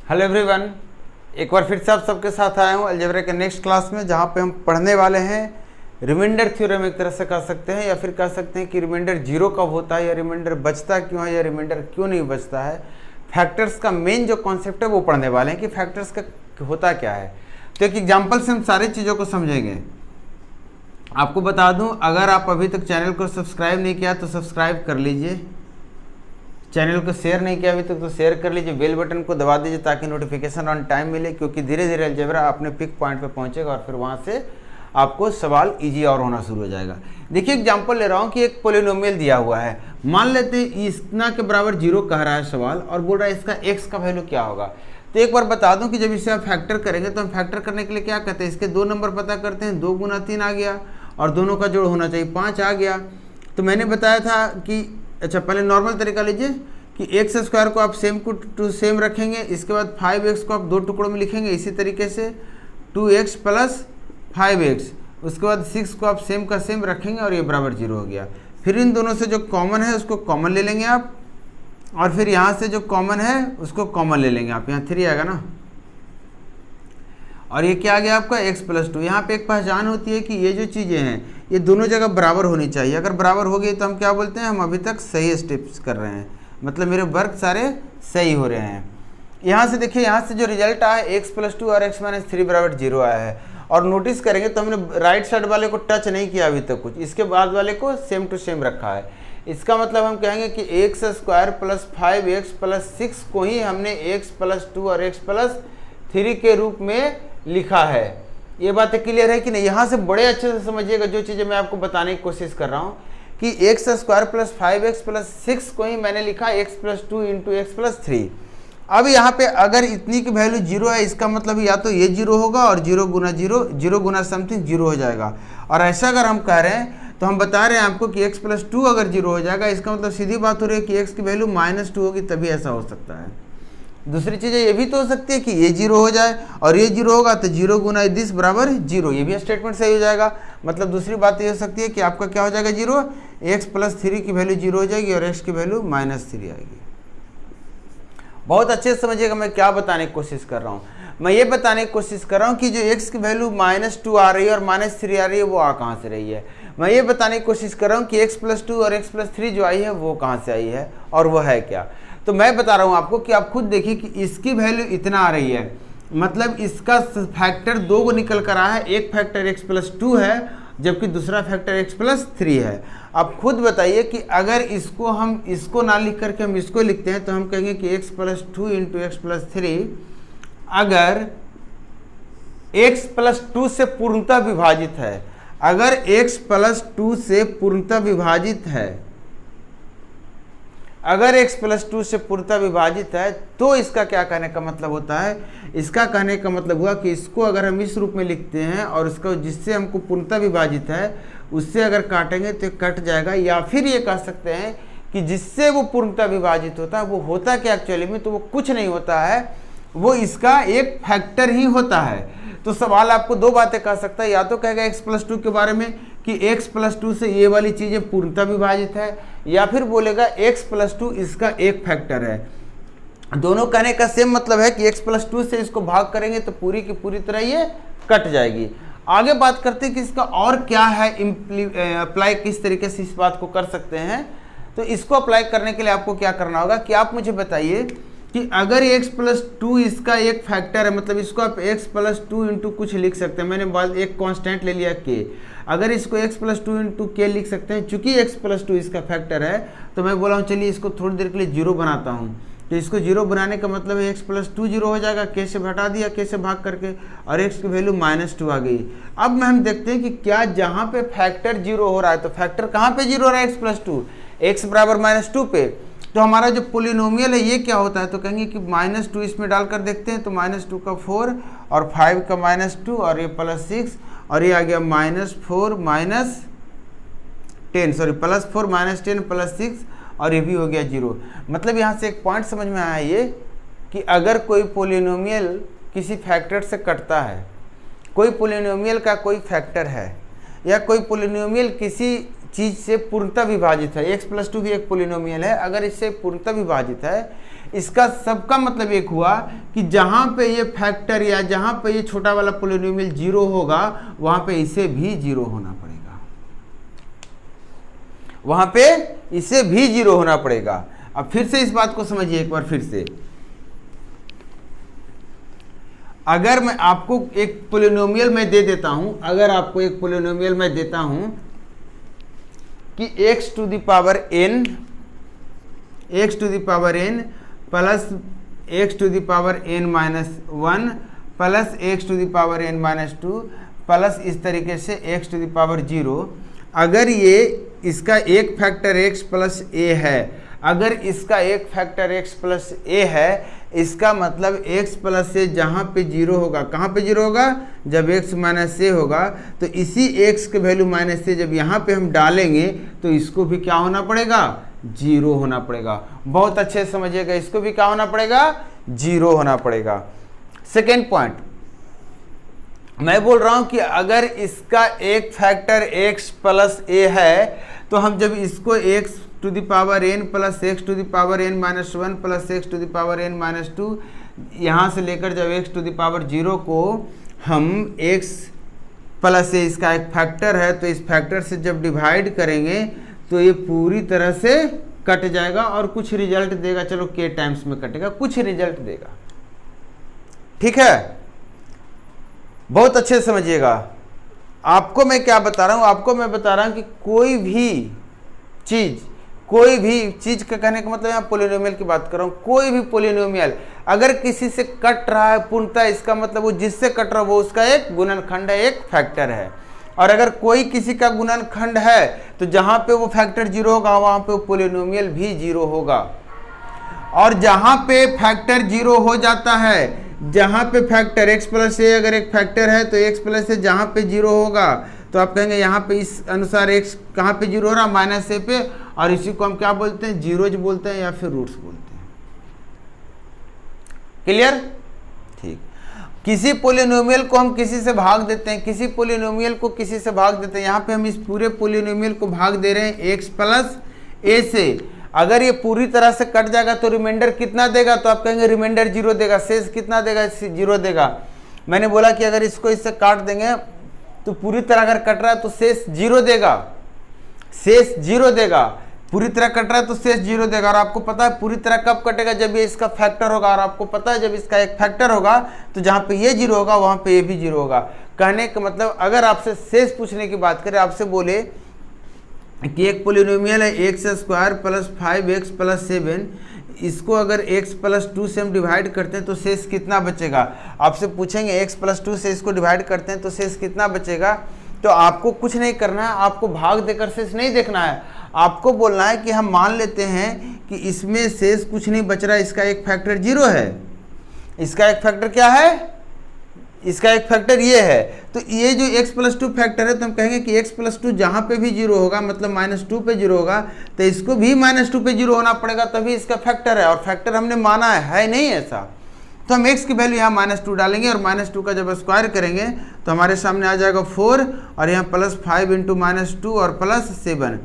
Hello everyone, एक बार फिर से आप सबके साथ आया हूँ अलजेब्रा के नेक्स्ट क्लास में, जहाँ पे हम पढ़ने वाले हैं रिमाइंडर थ्योरम। एक तरह से कह सकते हैं या फिर कह सकते हैं कि रिमाइंडर जीरो कब होता है या रिमाइंडर बचता क्यों है या रिमाइंडर क्यों नहीं बचता है। फैक्टर्स का मेन जो कॉन्सेप्ट है वो पढ़ने वाले हैं कि फैक्टर्स का होता क्या है। तो एक एग्जाम्पल से हम सारी चीज़ों को समझेंगे। आपको बता दूं, अगर आप अभी तक चैनल को सब्सक्राइब नहीं किया तो सब्सक्राइब कर लीजिए, चैनल को शेयर नहीं किया अभी तक तो शेयर कर लीजिए, बेल बटन को दबा दीजिए ताकि नोटिफिकेशन ऑन टाइम मिले, क्योंकि धीरे धीरे अलजेब्रा अपने पिक पॉइंट पे पहुंचेगा और फिर वहां से आपको सवाल इजी और होना शुरू हो जाएगा। देखिए एग्जांपल ले रहा हूं कि एक पोलिनोमियल दिया हुआ है, मान लेते हैं इतना के बराबर जीरो कह रहा है सवाल और बोल रहा है इसका एक्स का वैल्यू क्या होगा। तो एक बार बता दूं कि जब इसे आप फैक्टर करेंगे तो हम फैक्टर करने के लिए क्या करते हैं, इसके 2 नंबर पता करते हैं, 2 गुना 3 आ गया और दोनों का जोड़ होना चाहिए 5 आ गया। तो मैंने बताया था कि अच्छा पहले नॉर्मल तरीका लीजिए कि एक्स स्क्वायर को आप सेम टू सेम रखेंगे, इसके बाद 5x को आप 2 टुकड़ों में लिखेंगे, इसी तरीके से 2x प्लस 5x, उसके बाद 6 को आप सेम का सेम रखेंगे और ये बराबर 0 हो गया। फिर इन दोनों से जो कॉमन है उसको कॉमन ले लेंगे आप, और फिर यहाँ से जो कॉमन है उसको कॉमन ले लेंगे आप, यहाँ 3 आएगा ना, और ये क्या आ गया आपका x प्लस 2। यहाँ पे एक पहचान होती है कि ये जो चीज़ें हैं ये दोनों जगह बराबर होनी चाहिए। अगर बराबर हो गई तो हम क्या बोलते हैं, हम अभी तक सही स्टेप्स कर रहे हैं, मतलब मेरे वर्क सारे सही हो रहे हैं। यहाँ से देखिए, यहाँ से जो रिजल्ट आया x प्लस 2 और x माइनस 3 बराबर 0 आया है। और नोटिस करेंगे तो हमने राइट साइड वाले को टच नहीं किया अभी तक कुछ, इसके बाद वाले को सेम टू सेम रखा है। इसका मतलब हम कहेंगे कि x square plus 5x plus 6 को ही हमने x प्लस 2 और x प्लस 3 के रूप में लिखा है। ये बात क्लियर है कि नहीं? यहाँ से बड़े अच्छे से समझिएगा जो चीज़ें मैं आपको बताने की कोशिश कर रहा हूँ कि x square plus 5x plus 6 को ही मैंने लिखा x plus 2 into x plus 3। अब यहाँ पे अगर इतनी की वैल्यू 0 है, इसका मतलब या तो ये 0 होगा और 0 गुना 0 गुना समथिंग 0 हो जाएगा। और ऐसा अगर हम कह रहे हैं तो हम बता रहे हैं आपको कि x प्लस 2 अगर 0 हो जाएगा, इसका मतलब सीधी बात हो रही है कि x की वैल्यू -2 होगी, तभी ऐसा हो सकता है। दूसरी चीज़ें ये भी तो हो सकती है कि ये 0 हो जाए और ये 0 होगा तो 0 गुना 10 बराबर 0, ये भी स्टेटमेंट सही हो जाएगा। मतलब दूसरी बात ये हो सकती है कि आपका क्या हो जाएगा 0, x प्लस 3 की वैल्यू 0 हो जाएगी और x की वैल्यू -3 आएगी। बहुत अच्छे से समझिएगा मैं क्या बताने की कोशिश कर रहा हूँ। मैं ये बताने की कोशिश कर रहा हूँ कि जो x की वैल्यू -2 आ रही है और -3 आ रही है वो आ कहाँ से रही है। मैं ये बताने की कोशिश कर रहा हूँ कि x प्लस 2 और x प्लस 3 जो आई है वो कहाँ से आई है और वो है क्या। तो मैं बता रहा हूँ आपको कि आप खुद देखिए कि इसकी वैल्यू इतना आ रही है, मतलब इसका फैक्टर 2 को निकल कर आया है। एक फैक्टर x प्लस 2 है जबकि दूसरा फैक्टर x प्लस 3 है। आप खुद बताइए कि अगर इसको हम इसको ना लिख करके हम इसको लिखते हैं तो हम कहेंगे कि x plus 2 into x plus 3 अगर x प्लस 2 से पूर्णतः विभाजित है, अगर x प्लस 2 से पूर्णतः विभाजित है, अगर x प्लस 2 से पूर्णतः विभाजित है तो इसका क्या कहने का मतलब होता है, इसका कहने का मतलब हुआ कि इसको अगर हम इस रूप में लिखते हैं और इसको जिससे हमको पूर्णतः विभाजित है उससे अगर काटेंगे तो कट जाएगा। या फिर ये कह सकते हैं कि जिससे वो पूर्णतः विभाजित होता है वो होता क्या एक्चुअली में, तो वो कुछ नहीं होता है, वो इसका एक फैक्टर ही होता है। तो सवाल आपको 2 बातें कह सकता है, या तो कहेगा x प्लस 2 के बारे में कि x प्लस 2 से ये वाली चीज़ें पूर्णतः विभाजित है, या फिर बोलेगा x प्लस 2 इसका एक फैक्टर है। दोनों कहने का सेम मतलब है कि x प्लस 2 से इसको भाग करेंगे तो पूरी की पूरी तरह ये कट जाएगी। आगे बात करते हैं कि इसका और क्या है, अप्लाई किस तरीके से इस बात को कर सकते हैं। तो इसको अप्लाई करने के लिए आपको क्या करना होगा कि आप मुझे बताइए कि अगर x प्लस 2 इसका एक फैक्टर है, मतलब इसको आप x प्लस 2 इंटू कुछ लिख सकते हैं। मैंने एक कांस्टेंट ले लिया k, अगर इसको x प्लस 2 इंटू k लिख सकते हैं। चूंकि x प्लस 2 इसका फैक्टर है तो मैं बोला हूँ चलिए इसको थोड़ी देर के लिए 0 बनाता हूँ। तो इसको 0 बनाने का मतलब है x प्लस 2 0 हो जाएगा, k से घटा दिया, k से भाग करके, और x की वैल्यू -2 आ गई। अब में हम देखते हैं कि क्या जहाँ पे फैक्टर 0 हो रहा है तो फैक्टर कहाँ पे 0 हो रहा है, x प्लस 2, x बराबर -2 पे। तो हमारा जो पोलिनोमियल है ये क्या होता है, तो कहेंगे कि -2 इसमें डालकर देखते हैं तो -2 का 4 और 5 का -2 और ये प्लस 6 और ये आ गया -4 10, सॉरी प्लस 4 -10 प्लस 6 और ये भी हो गया 0। मतलब यहाँ से एक पॉइंट समझ में आया ये कि अगर कोई पोलिनोमियल किसी फैक्टर से कटता है, कोई पोलिनोमियल का कोई फैक्टर है या कोई पोलिनोमियल किसी चीज़ से पूर्णतः विभाजित है, x प्लस 2 भी एक पोलिनोमियल है, अगर इससे पूर्णतः विभाजित है, इसका सबका मतलब एक हुआ कि जहाँ पे ये फैक्टर या जहाँ पे ये छोटा वाला पोलिनोमियल 0 होगा वहाँ पे इसे भी 0 होना पड़ेगा, वहाँ पे इसे भी 0 होना पड़ेगा। अब फिर से इस बात को समझिए एक बार फिर से। अगर मैं आपको एक पोलिनोमियल में दे देता हूं, अगर आपको एक पोलिनोमियल में देता हूं कि x to the power n plus x to the power n minus 1 plus x to the power n minus 2 plus इस तरीके से x टू द पावर 0, अगर ये इसका एक फैक्टर x प्लस a है, अगर इसका एक फैक्टर x प्लस a है, इसका मतलब x प्लस a जहाँ पे 0 होगा, कहाँ पे 0 होगा, जब x माइनस a होगा, तो इसी x के वैल्यू माइनस a जब यहाँ पे हम डालेंगे तो इसको भी क्या होना पड़ेगा, 0 होना पड़ेगा। बहुत अच्छे से समझिएगा, इसको भी क्या होना पड़ेगा, 0 होना पड़ेगा। सेकेंड पॉइंट मैं बोल रहा हूं कि अगर इसका एक फैक्टर x प्लस a है, तो हम जब इसको x to the power n plus x to the power n minus 1 plus x to the power n minus 2, यहाँ से लेकर जब x टू द पावर 0 को हम x प्लस a इसका एक फैक्टर है, तो इस फैक्टर से जब डिवाइड करेंगे तो ये पूरी तरह से कट जाएगा और कुछ रिजल्ट देगा। चलो k टाइम्स में कटेगा, कुछ रिजल्ट देगा। ठीक है, बहुत अच्छे से समझिएगा। आपको मैं क्या बता रहा हूं, आपको मैं बता रहा हूं कि कोई भी चीज का कहने का मतलब यहाँ पोलिनोमियल की बात कर रहा हूँ, कोई भी पोलिनोमियल अगर किसी से कट रहा है पूर्णतः, इसका मतलब वो जिससे कट रहा है वो उसका एक गुणनखंड है, एक फैक्टर है। और अगर कोई किसी का गुणनखंड है तो जहाँ पे वो फैक्टर 0 होगा वहाँ पे वो पोलिनोमियल भी 0 होगा। और जहाँ पे फैक्टर 0 हो जाता है, जहाँ पे फैक्टर x प्लस a अगर एक फैक्टर है तो x प्लस a जहाँ पे 0 होगा तो आप कहेंगे यहाँ पे इस अनुसार x कहाँ पे 0 हो रहा, माइनस a पे, और इसी को हम क्या बोलते हैं, जीरोज बोलते हैं या फिर रूट्स बोलते हैं। क्लियर? ठीक। किसी पोलिनोमियल को हम किसी से भाग देते हैं, किसी पोलिनोमियल को किसी से भाग देते हैं। यहाँ पे हम इस पूरे पोलिनोमियल को भाग दे रहे हैं x प्लस a से। अगर ये पूरी तरह से कट जाएगा तो रिमाइंडर कितना देगा, तो आप कहेंगे रिमाइंडर 0 देगा। शेष कितना देगा, 0 देगा। मैंने बोला कि अगर इसको इससे काट देंगे तो पूरी तरह अगर कट रहा है तो शेष 0 देगा, शेष 0 देगा। पूरी तरह कट रहा है तो शेष 0 देगा। और आपको पता है पूरी तरह कब कटेगा, जब ये इसका फैक्टर होगा। और आपको पता है जब इसका एक फैक्टर होगा तो जहाँ पे ये 0 होगा वहाँ पे ये भी 0 होगा। कहने का मतलब अगर आपसे शेष पूछने की बात करें, आपसे बोले कि एक पोलिनोमियल है x square plus 5x plus 7, इसको अगर x प्लस 2 से हम डिवाइड करते हैं तो शेष कितना बचेगा। आपसे पूछेंगे x प्लस 2 से इसको डिवाइड करते हैं तो शेष कितना बचेगा, तो आपको कुछ नहीं करना है, आपको भाग देकर शेष नहीं देखना है। आपको बोलना है कि हम मान लेते हैं कि इसमें शेष कुछ नहीं बच रहा है, इसका एक फैक्टर 0 है, इसका एक फैक्टर क्या है, इसका एक फैक्टर ये है। तो ये जो x प्लस 2 फैक्टर है तो हम कहेंगे कि x प्लस 2 जहाँ पे भी 0 होगा, मतलब माइनस 2 पे 0 होगा, तो इसको भी माइनस 2 पे 0 होना पड़ेगा, तभी इसका फैक्टर है। और फैक्टर हमने माना है नहीं ऐसा, तो हम x की वैल्यू यहाँ माइनस 2 डालेंगे और माइनस 2 का जब स्क्वायर करेंगे तो हमारे सामने आ जाएगा 4, और यहाँ प्लस 5 इंटू माइनस 2 और प्लस 7।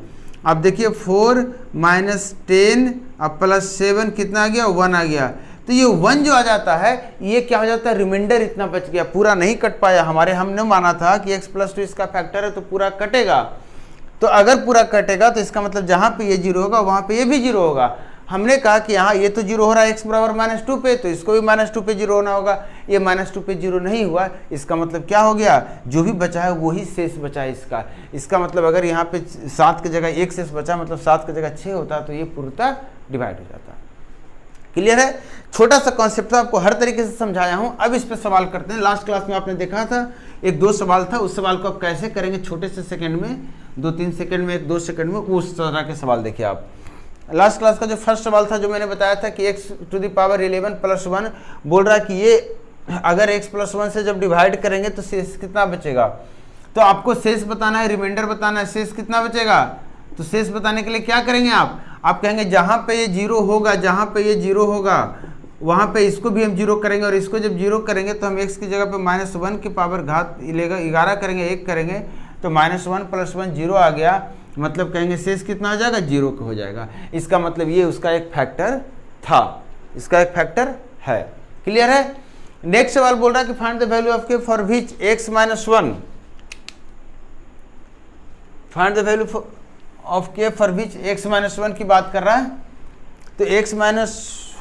अब देखिए 4 माइनस 10 अब प्लस 7 कितना आ गया, 1 आ गया। तो ये 1 जो आ जाता है ये क्या हो जाता है, रिमाइंडर इतना बच गया, पूरा नहीं कट पाया। हमने माना था कि x प्लस 2 इसका फैक्टर है तो पूरा कटेगा। तो अगर पूरा कटेगा तो इसका मतलब जहाँ पे ये 0 होगा वहाँ पे ये भी 0 होगा। हमने कहा कि यहाँ ये तो 0 हो रहा है x बराबर माइनस 2 पे, तो इसको भी माइनस 2 पे 0 होना होगा। ये माइनस 2 पे 0 नहीं हुआ, इसका मतलब क्या हो गया, जो भी बचा है वही शेष बचा है इसका। इसका मतलब अगर यहाँ पे 7 की जगह 1 शेष बचा, मतलब 7 की जगह 6 होता तो ये पूर्णतः डिवाइड हो जाता। क्लियर है? छोटा सा कॉन्सेप्ट था, आपको हर तरीके से समझाया हूं। अब इस पर सवाल करते हैं। लास्ट क्लास में आपने देखा था एक 2 सवाल था, उस सवाल को आप कैसे करेंगे, छोटे से सेकंड में, 2-3 सेकंड में, 1-2 सेकंड में, उस तरह के सवाल देखिए आप। लास्ट क्लास का जो फर्स्ट सवाल था, जो मैंने बताया था कि x to the power 11 plus 1 बोल रहा है कि ये अगर x प्लस 1 से जब डिवाइड करेंगे तो शेष कितना बचेगा। तो आपको शेष बताना है, रिमाइंडर बताना है, शेष कितना बचेगा। तो शेष बताने के लिए क्या करेंगे आप कहेंगे जहाँ पे ये 0 होगा, जहाँ पे ये 0 होगा वहाँ पे इसको भी हम 0 करेंगे, और इसको जब 0 करेंगे तो हम x की जगह पे माइनस 1 की पावर घात लेगा 11 करेंगे, 1 करेंगे, तो माइनस 1 प्लस 1 0 आ गया। मतलब कहेंगे शेष कितना आ जाएगा, 0 हो जाएगा। इसका मतलब ये उसका एक फैक्टर था, इसका एक फैक्टर है। क्लियर है। नेक्स्ट सवाल बोल रहा है कि find the value of k for which x minus one, find the value of k for which x minus one की बात कर रहा है। तो x माइनस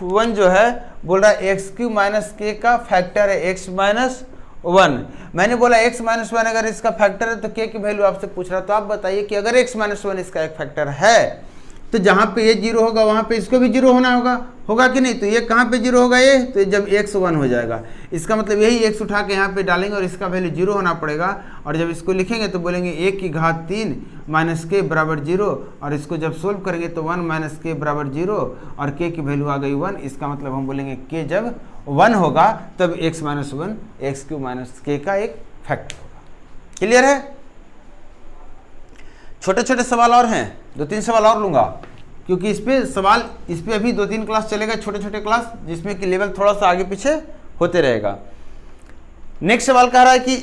वन जो है बोल रहा है एक्स क्यू माइनस के का फैक्टर है x माइनस वन। मैंने बोला x माइनस वन अगर इसका फैक्टर है तो k की वैल्यू आपसे पूछ रहा, तो आप बताइए कि अगर x माइनस वन इसका एक फैक्टर है तो जहाँ पे ये जीरो होगा वहाँ पे इसको भी जीरो होना होगा, होगा कि नहीं। तो ये कहाँ पे जीरो होगा, ये तो जब x वन हो जाएगा, इसका मतलब यही x उठा के यहाँ पे डालेंगे और इसका वैल्यू जीरो होना पड़ेगा। और जब इसको लिखेंगे तो बोलेंगे 1 की घात 3 माइनस के बराबर जीरो, और इसको जब सोल्व करेंगे तो 1 माइनस के बराबर जीरो और k की वैल्यू आ गई 1। इसका मतलब हम बोलेंगे k जब 1 होगा तब x minus one x Q minus के का एक फैक्टर होगा। क्लियर है। छोटे छोटे सवाल और हैं, 2-3 सवाल और लूँगा क्योंकि इस पे अभी 2-3 क्लास चलेगा, छोटे छोटे क्लास, जिसमें कि लेवल थोड़ा सा आगे पीछे होते रहेगा। नेक्स्ट सवाल कह रहा है कि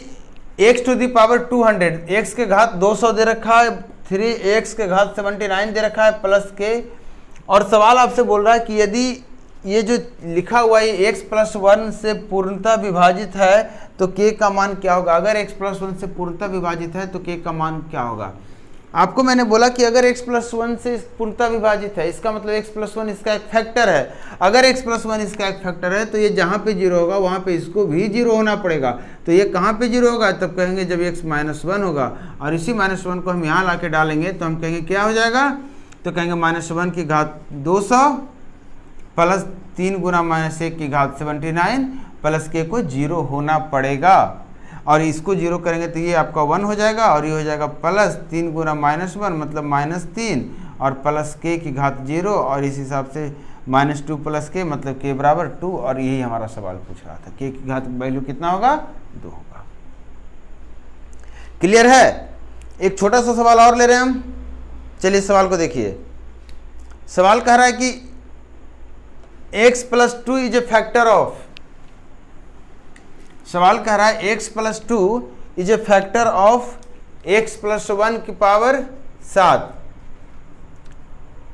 x to the power 200, x के घात 200 दे रखा है, 3x के घात 79 दे रखा है प्लस k। और सवाल आपसे बोल रहा है कि यदि ये जो लिखा हुआ है x प्लस 1 से पूर्णतः विभाजित है तो k का मान क्या होगा। अगर x प्लस 1 से पूर्णतः विभाजित है तो k का मान क्या होगा। आपको मैंने बोला कि अगर x प्लस 1 से पूर्णतः विभाजित है, इसका मतलब x प्लस 1 इसका एक फैक्टर है। अगर x प्लस 1 इसका एक फैक्टर है तो ये जहाँ पे जीरो होगा वहाँ पे इसको भी जीरो होना पड़ेगा। तो ये कहाँ पे जीरो होगा, तब कहेंगे जब x माइनस 1 होगा। और इसी माइनस 1 को हम यहाँ ला के डालेंगे तो हम कहेंगे क्या हो जाएगा, तो कहेंगे माइनस 1 की घात 200 प्लस 3 गुना माइनस 1 की घात 79 प्लस k को जीरो होना पड़ेगा। और इसको जीरो करेंगे तो ये आपका 1 हो जाएगा और ये हो जाएगा प्लस 3 गुना माइनस 1 मतलब माइनस 3 और प्लस k की घात 0 और इस हिसाब से माइनस 2 प्लस k मतलब k बराबर 2। और यही हमारा सवाल पूछ रहा था, k की घात वैल्यू कितना होगा, 2 होगा। क्लियर है। एक छोटा सा सवाल और ले रहे हैं हम, चलिए सवाल को देखिए। सवाल कह रहा है कि x plus 2 is a factor of, सवाल कह रहा है x plus 2 is a factor of x plus 1 की power 7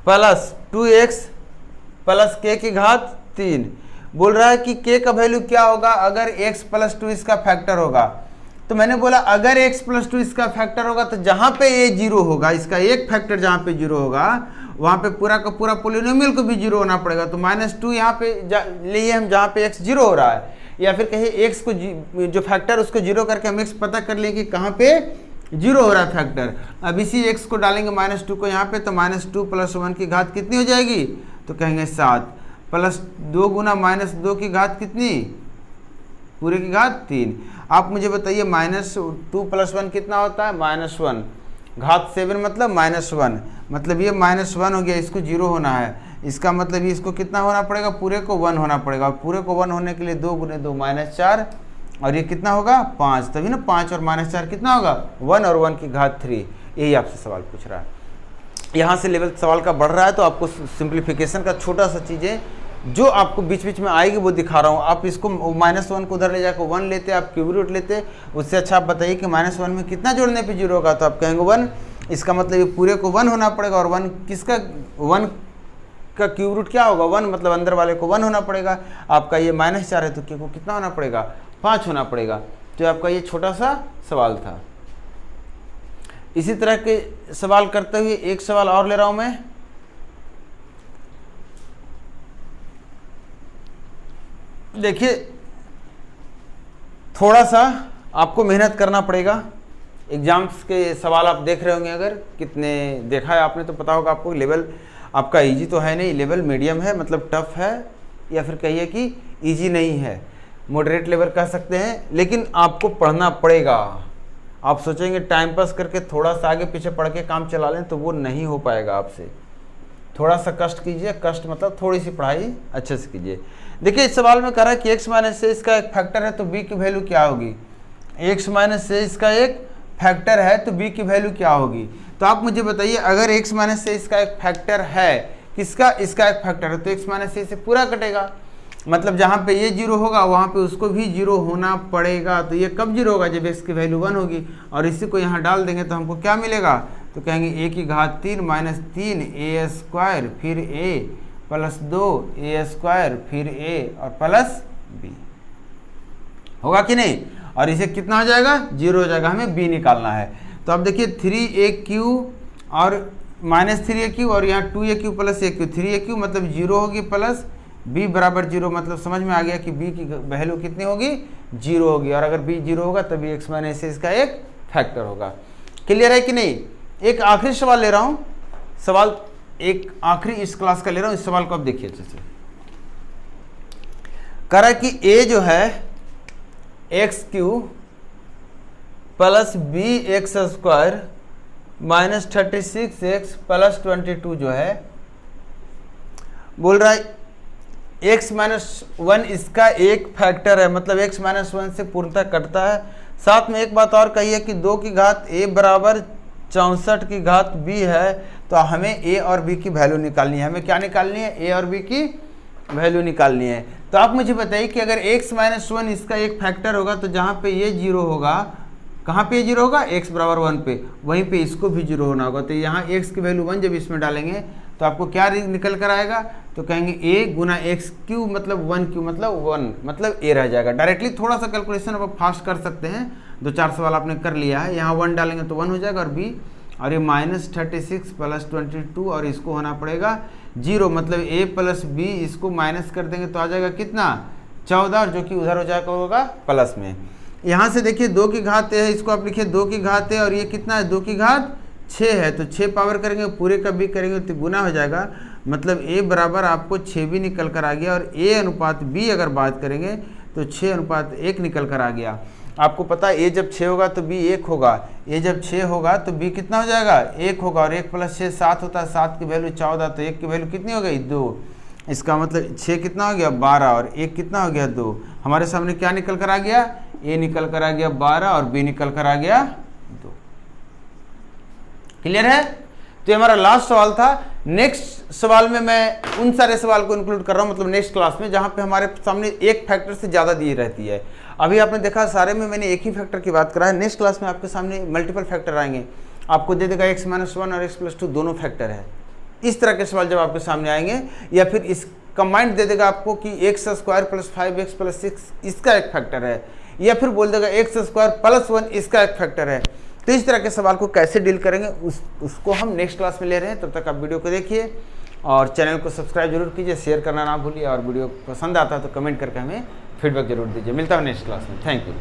plus 2x plus k की घात 3। बोल रहा है कि k का वैल्यू क्या होगा अगर x प्लस 2 इसका फैक्टर होगा। तो मैंने बोला अगर x प्लस 2 इसका फैक्टर होगा तो जहां पे ये जीरो होगा, इसका एक फैक्टर जहां पे जीरो होगा वहां पे पूरा का पूरा पोलिनोमियल को भी जीरो होना पड़ेगा। तो माइनस 2 यहाँ पे लिए हम जहां पे x जीरो हो रहा है, या फिर कहिए x को जो फैक्टर उसको जीरो करके हम x पता कर लेंगे कहाँ पे जीरो हो रहा है फैक्टर। अब इसी x को डालेंगे माइनस 2 को यहाँ पे, तो माइनस 2 प्लस 1 की घात कितनी हो जाएगी, तो कहेंगे 7 प्लस 2 गुना माइनस 2 की घात कितनी, पूरे की घात 3। आप मुझे बताइए माइनस 2 प्लस 1 कितना होता है, माइनस 1 घात 7 मतलब माइनस 1, मतलब ये माइनस 1 हो गया, इसको जीरो होना है। इसका मतलब ये इसको कितना होना पड़ेगा, पूरे को 1 होना पड़ेगा। और पूरे को 1 होने के लिए 2 गुने 2 माइनस 4 और ये कितना होगा 5, तभी ना 5 और माइनस 4 कितना होगा 1 और 1 की घात 3। यही आपसे सवाल पूछ रहा है। यहाँ से लेवल सवाल का बढ़ रहा है तो आपको सिंप्लीफिकेशन का छोटा सा चीज़ें जो आपको बीच बीच में आएगी वो दिखा रहा हूँ। आप इसको माइनस 1 को उधर ले जाकर 1 लेते, आप क्यूब रूट लेते, उससे अच्छा आप बताइए कि माइनस 1 में कितना जोड़ने पे जीरो होगा। तो आप कहेंगे 1, इसका मतलब ये पूरे को 1 होना पड़ेगा। और 1 किसका, 1 का क्यूब रूट क्या होगा 1, मतलब अंदर वाले को 1 होना पड़ेगा। आपका ये माइनस 4 है तो के को कितना होना पड़ेगा 5 होना पड़ेगा। तो आपका ये छोटा सा सवाल था। इसी तरह के सवाल करते हुए एक सवाल और ले रहा हूं मैं। देखिए थोड़ा सा आपको मेहनत करना पड़ेगा। एग्जाम्स के सवाल आप देख रहे होंगे, अगर कितने देखा है आपने तो पता होगा आपको। लेवल आपका इजी तो है नहीं, लेवल मीडियम है, मतलब टफ है, या फिर कहिए कि इजी नहीं है, मॉडरेट लेवल कह सकते हैं। लेकिन आपको पढ़ना पड़ेगा। आप सोचेंगे टाइम पास करके थोड़ा सा आगे पीछे पढ़ के काम चला लें तो वो नहीं हो पाएगा आपसे। थोड़ा सा कष्ट कीजिए, कष्ट मतलब थोड़ी सी पढ़ाई अच्छे से कीजिए। देखिए इस सवाल में कह रहा है कि x माइनस से इसका एक फैक्टर है तो b की वैल्यू क्या होगी। x माइनस से इसका एक फैक्टर है तो b की वैल्यू क्या होगी। तो आप मुझे बताइए अगर x माइनस से इसका एक फैक्टर है, किसका, इसका एक फैक्टर है, तो x माइनस से इसे पूरा कटेगा, मतलब जहाँ पे ये जीरो होगा वहाँ पे उसको भी जीरो होना पड़ेगा। तो ये कब जीरो होगा, जब x की वैल्यू 1 होगी। और इसी को यहाँ डाल देंगे तो हमको क्या मिलेगा, तो कहेंगे a की घात 3 माइनस 3 a² फिर a प्लस 2 a² फिर a और प्लस बी, होगा कि नहीं? और इसे कितना हो जाएगा? 0 हो जाएगा, हमें बी निकालना है। तो अब देखिए 3AQ और -3AQ और यहाँ 2AQ प्लस AQ, 3AQ मतलब 0 होगी प्लस b बराबर 0, मतलब समझ में आ गया कि b की वैल्यू कितनी होगी? 0 होगी। और अगर b 0 होगा तभी x माइनस a इसका एक फैक्टर होगा। क्लियर है कि नहीं? एक आखिरी सवाल ले रहा हूँ, सवाल एक आखिरी इस क्लास का ले रहा हूँ। इस सवाल को अब देखिए अच्छे से। कह रहा है कि a जो है x³ plus bx² minus 36x plus 22 जो है, बोल रहा है x माइनस 1 इसका एक फैक्टर है, मतलब x माइनस 1 से पूर्णतः कटता है। साथ में एक बात और कही है कि 2 की घात a बराबर 64 की घात b है। तो हमें a और b की वैल्यू निकालनी है। हमें क्या निकालनी है? a और b की वैल्यू निकालनी है। तो आप मुझे बताइए कि अगर x माइनस 1 इसका एक फैक्टर होगा तो जहाँ पे ये 0 होगा, कहाँ पे 0 होगा? x बराबर 1 पे, वहीं पे इसको भी 0 होना होगा। तो यहाँ x की वैल्यू 1 जब इसमें डालेंगे तो आपको क्या निकल कर आएगा? तो कहेंगे a गुना x³ मतलब 1³ मतलब 1 मतलब a रह जाएगा। डायरेक्टली थोड़ा सा कैलकुलेशन आप फास्ट कर सकते हैं, 2-4 सवाल आपने कर लिया है। यहाँ 1 डालेंगे तो 1 हो जाएगा और b, और ये -36 प्लस 22 और इसको होना पड़ेगा 0, मतलब a प्लस b, इसको माइनस कर देंगे तो आ जाएगा कितना? 14, और जो कि उधर हो जाएगा होगा प्लस में। यहाँ से देखिए 2 की घात है, इसको आप लिखिए 2 की घात है, और ये कितना है? 2 की घात 6 है। तो 6 पावर करेंगे, पूरे का b करेंगे तो गुना हो जाएगा, मतलब a बराबर आपको 6 भी निकल कर आ गया। और a अनुपात b अगर बात करेंगे तो 6 अनुपात 1 निकल कर आ गया। आपको पता है a जब 6 होगा तो b 1 होगा, a जब 6 होगा तो b कितना हो जाएगा? 1 होगा, और 1 प्लस 6 7 होता है, 7 की वैल्यू 14, तो 1 की वैल्यू कितनी हो गई? 2। इसका मतलब 6 कितना हो गया? 12, और 1 कितना हो गया? 2। हमारे सामने क्या निकल कर आ गया? a निकल कर आ गया 12 और b निकल कर आ गया 2। क्लियर है? तो ये हमारा लास्ट सवाल था। नेक्स्ट सवाल में मैं उन सारे सवाल को इंक्लूड कर रहा हूँ, मतलब नेक्स्ट क्लास में, जहाँ पे हमारे सामने एक फैक्टर से ज़्यादा दी रहती है। अभी आपने देखा सारे में मैंने एक ही फैक्टर की बात करा है। नेक्स्ट क्लास में आपके सामने मल्टीपल फैक्टर आएंगे, आपको दे देगा x माइनस 1 और x प्लस 2 दोनों फैक्टर है। इस तरह के सवाल जब आपके सामने आएंगे, या फिर इस कंबाइंड दे देगा आपको कि x² प्लस 5x प्लस 6 इसका एक फैक्टर है, या फिर बोल देगा x² प्लस 1 इसका एक फैक्टर है। तो इस तरह के सवाल को कैसे डील करेंगे उसको हम नेक्स्ट क्लास में ले रहे हैं। तब तक आप वीडियो को देखिए और चैनल को सब्सक्राइब जरूर कीजिए, शेयर करना ना भूलिए, और वीडियो पसंद आता है तो कमेंट करके हमें फीडबैक जरूर दीजिए। मिलता हूँ नेक्स्ट क्लास में। Thank you.